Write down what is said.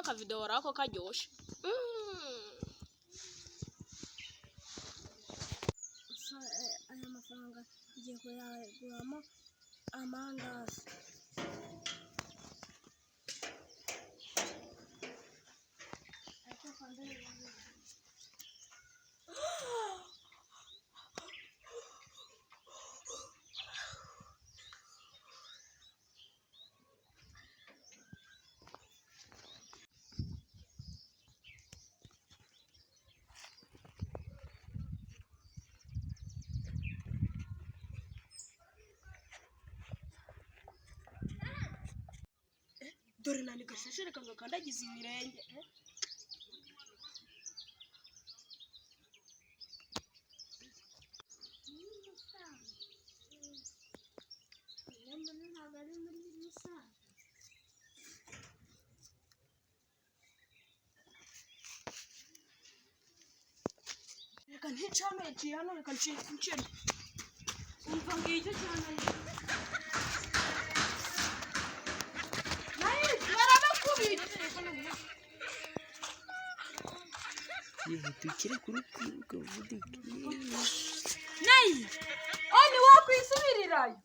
kano kavideo rako karyoshe. Aya mafaranga ngiye kuyaguramo amandazi. Dore nani gasheshere kanga kandagize ibirenge. Reka nticame hano, reka ncene. Umva ngicyo cyane. Tukire kurukuruka vudik. Nayi! Oni wakwisubirirayo.